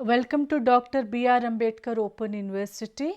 Welcome to Dr. B.R. Ambedkar Open University.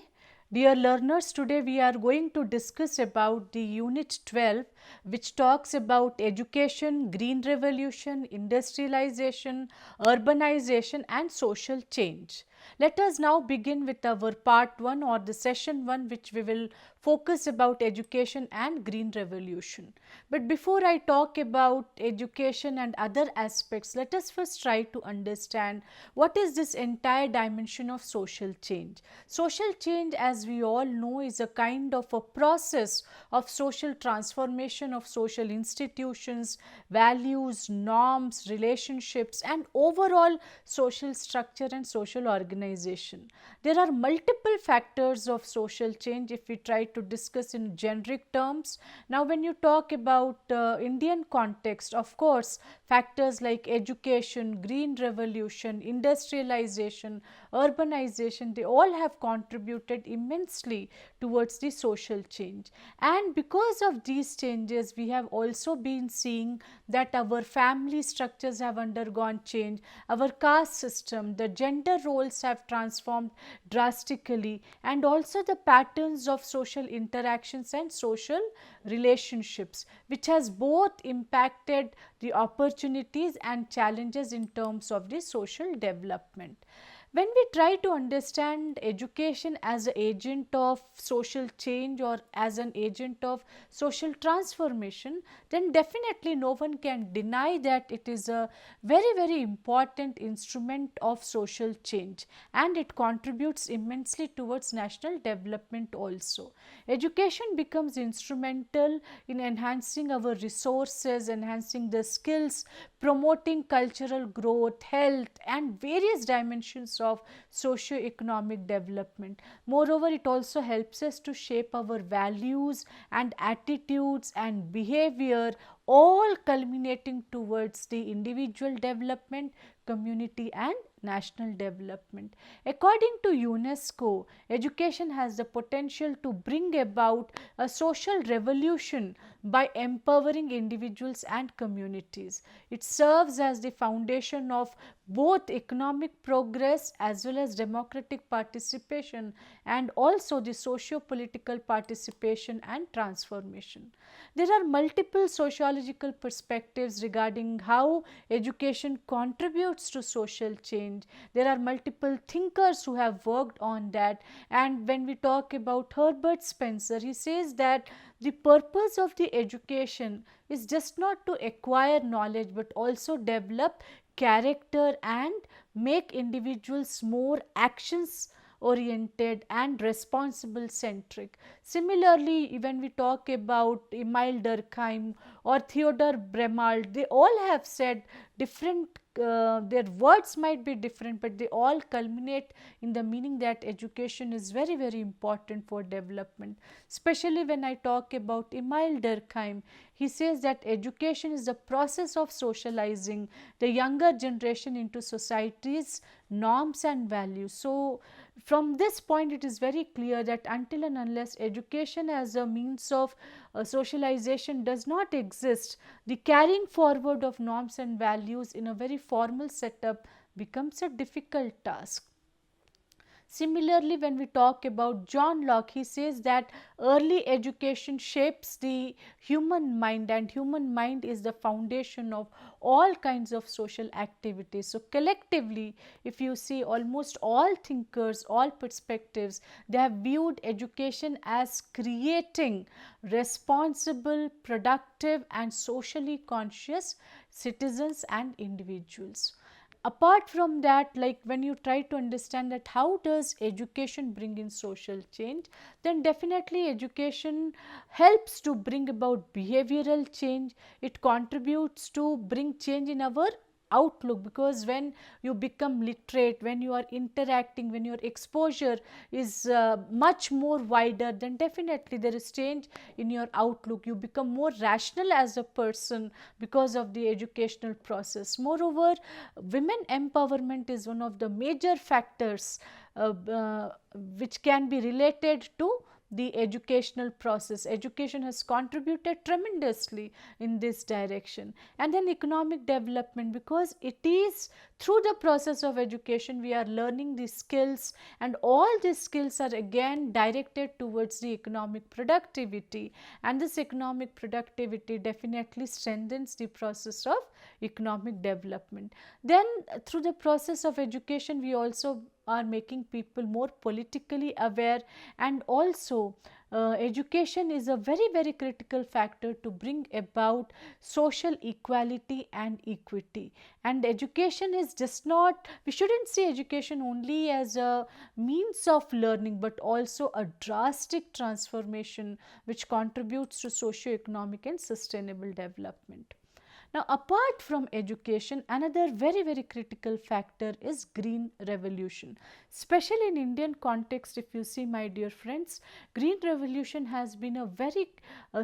Dear learners, today we are going to discuss about the Unit 12, which talks about education, green revolution, industrialization, urbanization and social change. Let us now begin with our part 1 or the session 1, which we will focus about education and green revolution. But before I talk about education and other aspects, let us first try to understand what is this entire dimension of social change. Social change, as we all know, is a kind of a process of social transformation of social institutions, values, norms, relationships and overall social structure and social organization. There are multiple factors of social change if we try to discuss in generic terms. Now when you talk about Indian context, of course, factors like education, green revolution, industrialization, urbanization, they all have contributed immensely towards the social change. And because of these changes, we have also been seeing that our family structures have undergone change, our caste system, the gender roles have transformed drastically, and also the patterns of social interactions and social relationships, which has both impacted the opportunities and challenges in terms of the social development. When we try to understand education as an agent of social change or as an agent of social transformation, then definitely no one can deny that it is a very important instrument of social change, and it contributes immensely towards national development also. Education becomes instrumental in enhancing our resources, enhancing the skills, promoting cultural growth, health and various dimensions of socio-economic development. Moreover, it also helps us to shape our values and attitudes and behavior, all culminating towards the individual development, community and national development. According to UNESCO, education has the potential to bring about a social revolution by empowering individuals and communities. It serves as the foundation of both economic progress as well as democratic participation and also the socio-political participation and transformation. There are multiple sociological perspectives regarding how education contributes to social change. There are multiple thinkers who have worked on that, and when we talk about Herbert Spencer, he says that the purpose of the education is just not to acquire knowledge but also develop character and make individuals more actions oriented and responsible centric. Similarly, when we talk about Emile Durkheim or Theodor Bremald, they all have said different their words might be different, but they all culminate in the meaning that education is very important for development. Especially when I talk about Emile Durkheim, he says that education is the process of socializing the younger generation into society's norms and values. So from this point it is very clear that until and unless education as a means of socialization does not exist, the carrying forward of norms and values in a very formal setup becomes a difficult task. Similarly, when we talk about John Locke, he says that early education shapes the human mind, and human mind is the foundation of all kinds of social activities. So collectively, if you see, almost all thinkers, all perspectives, they have viewed education as creating responsible, productive and socially conscious citizens and individuals. Apart from that, like when you try to understand that how does education bring in social change, then definitely education helps to bring about behavioral change. It contributes to bring change in our outlook, because when you become literate, when you are interacting, when your exposure is much more wider, then definitely there is change in your outlook. You become more rational as a person because of the educational process. Moreover, women empowerment is one of the major factors which can be related to the educational process. Education has contributed tremendously in this direction. And then economic development, because it is through the process of education we are learning the skills, and all these skills are again directed towards the economic productivity, and this economic productivity definitely strengthens the process of economic development. Then through the process of education we also are making people more politically aware, and also education is a very critical factor to bring about social equality and equity. And education is just not, we shouldn't see education only as a means of learning, but also a drastic transformation which contributes to socio-economic and sustainable development. Now, apart from education, another very critical factor is green revolution. Especially in Indian context, if you see, my dear friends, green revolution has been a very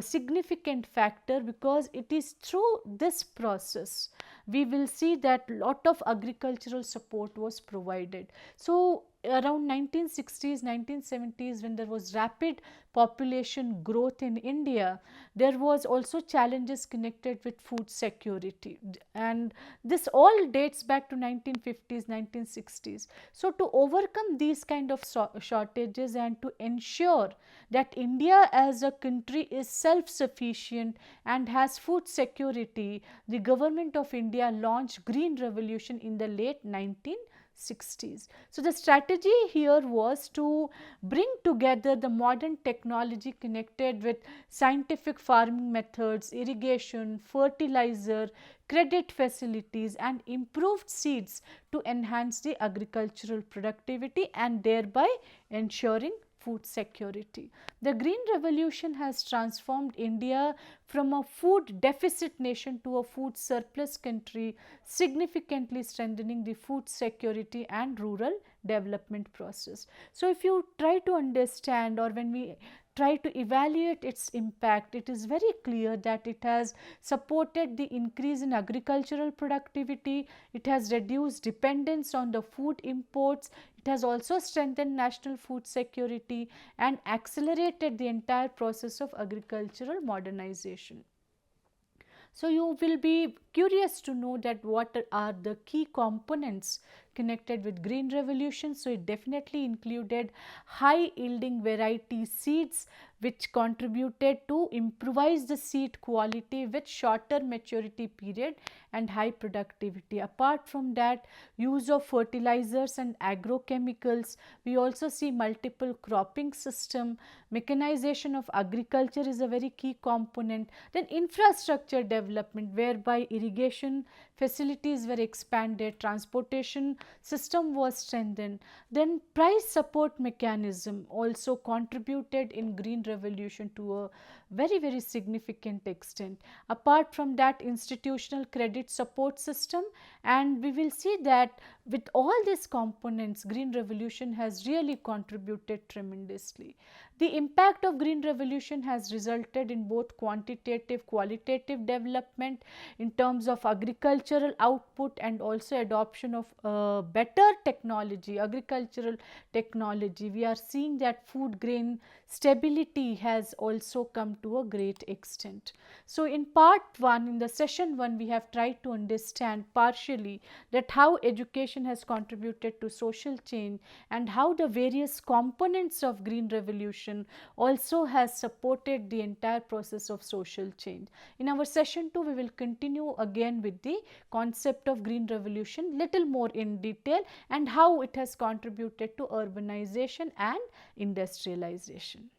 significant factor, because it is through this process we will see that lot of agricultural support was provided. So around 1960s, 1970s, when there was rapid population growth in India, there was also challenges connected with food security, and this all dates back to 1950s, 1960s. So to overcome these kind of shortages and to ensure that India as a country is self-sufficient and has food security, the government of India launched Green Revolution in the late 1960s. So the strategy here was to bring together the modern technology connected with scientific farming methods, irrigation, fertilizer, credit facilities, and improved seeds to enhance the agricultural productivity and thereby ensuring food security. The Green Revolution has transformed India from a food deficit nation to a food surplus country, significantly strengthening the food security and rural development process. So if you try to understand, or when we try to evaluate its impact, it is very clear that it has supported the increase in agricultural productivity, it has reduced dependence on the food imports, it has also strengthened national food security and accelerated the entire process of agricultural modernization. So you will be curious to know that what are the key components connected with Green Revolution. So it definitely included high yielding variety seeds, which contributed to improvise the seed quality with shorter maturity period and high productivity. Apart from that, use of fertilizers and agrochemicals, we also see multiple cropping system, mechanization of agriculture is a very key component, then infrastructure development whereby irrigation facilities were expanded, transportation system was strengthened, then price support mechanism also contributed in Green Revolution to a very significant extent. Apart from that, institutional credit support system, and we will see that with all these components, Green Revolution has really contributed tremendously. The impact of Green Revolution has resulted in both quantitative, qualitative development in terms of agricultural output and also adoption of better technology, agricultural technology. We are seeing that food grain stability has also come to a great extent. So in part 1, in the session 1, we have tried to understand partially that how education has contributed to social change and how the various components of Green Revolution also has supported the entire process of social change. In our session 2, we will continue again with the concept of Green Revolution little more in detail and how it has contributed to urbanization and industrialization.